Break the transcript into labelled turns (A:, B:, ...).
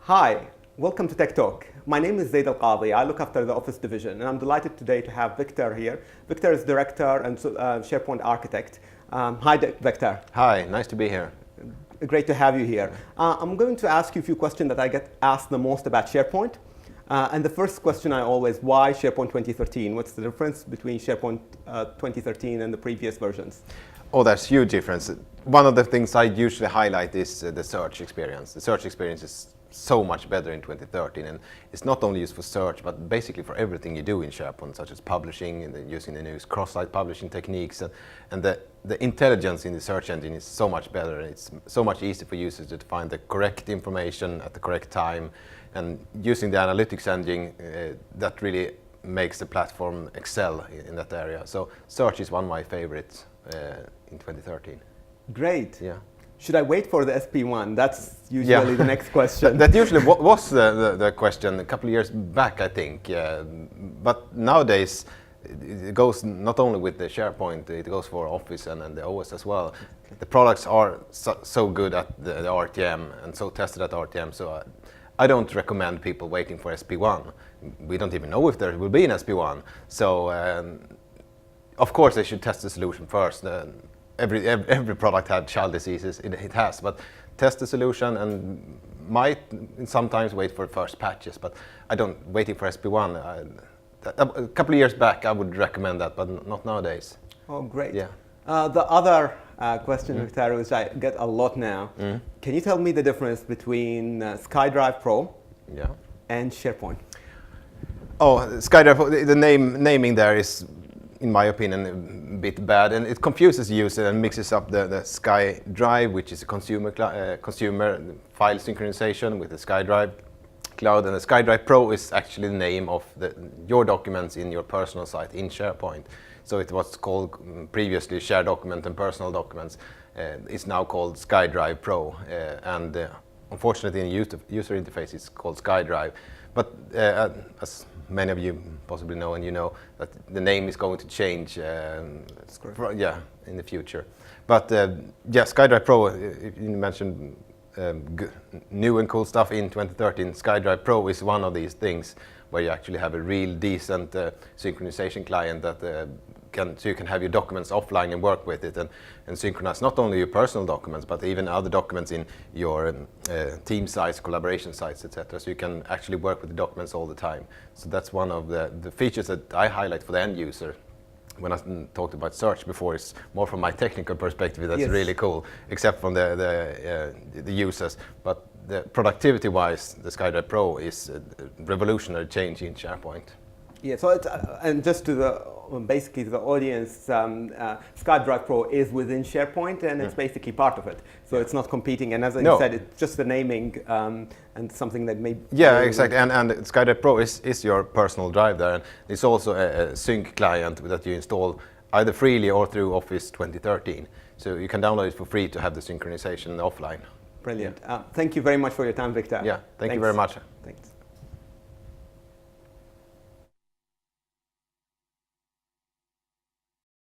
A: Hi, welcome to Tech Talk. My name is Zaid Al-Qadi. I look after the Office division, and I'm delighted today to have Wictor here. Wictor is Director and SharePoint Architect. Hi, Wictor.
B: Hi, nice to be here.
A: Great to have you here. I'm going to ask you a few questions that I get asked the most about SharePoint. And the first question I always, why SharePoint 2013? What's the difference between SharePoint 2013 and the previous versions?
B: Oh, there's huge difference. One of the things I usually highlight is the search experience. The search experience is so much better in 2013, and it's not only used for search, but basically for everything you do in SharePoint, such as publishing and using the new cross-site publishing techniques. And the intelligence in the search engine is so much better. It's so much easier for users to find the correct information at the correct time. And using the analytics engine, that really makes the platform excel in that area. So search is one of my favorites in 2013.
A: Great.
B: Yeah.
A: Should I wait for the SP1? That's usually the next question.
B: That usually was the question a couple of years back, I think. But nowadays, it goes not only with the SharePoint, it goes for Office and the OS as well. The products are so good at the RTM and so tested at RTM, so I don't recommend people waiting for SP1. We don't even know if there will be an SP1. So, of course, they should test the solution first. Every product had child diseases, it has, but test the solution and might sometimes wait for first patches, but I don't, waiting for SP1, a couple of years back I would recommend that, but not nowadays.
A: Oh, great.
B: Yeah.
A: The other question, Wictor, which I get a lot now, can you tell me the difference between SkyDrive Pro and SharePoint? Oh,
B: SkyDrive, the naming there is, in my opinion, a bit bad, and it confuses users and mixes up the SkyDrive, which is a consumer file synchronization, with the SkyDrive cloud, and the SkyDrive Pro is actually the name of your documents in your personal site in SharePoint. So it was called previously Share Document and Personal Documents. It's now called SkyDrive Pro, and unfortunately in the user interface it's called SkyDrive. But as many of you possibly know, and you know, that the name is going to change in the future. But SkyDrive Pro, you mentioned new and cool stuff in 2013. SkyDrive Pro is one of these things where you actually have a real decent synchronization client that so you can have your documents offline and work with it and synchronize not only your personal documents but even other documents in your team sites, collaboration sites, etc. So you can actually work with the documents all the time. So that's one of the features that I highlight for the end user. When I talked about search before, it's more from my technical perspective. That's really cool, except from the users. But the productivity-wise, the SkyDrive Pro is a revolutionary change in SharePoint.
A: Yeah, so it's, and just to basically to the audience, SkyDrive Pro is within SharePoint, and it's basically part of it. So it's not competing, and as you said, it's just the naming and something that may...
B: Yeah, exactly, and SkyDrive Pro is your personal drive there, and it's also a sync client that you install either freely or through Office 2013. So you can download it for free to have the synchronization offline.
A: Brilliant. Thank you very much for your time, Wictor.
B: Yeah, thank you very much.
A: Thanks.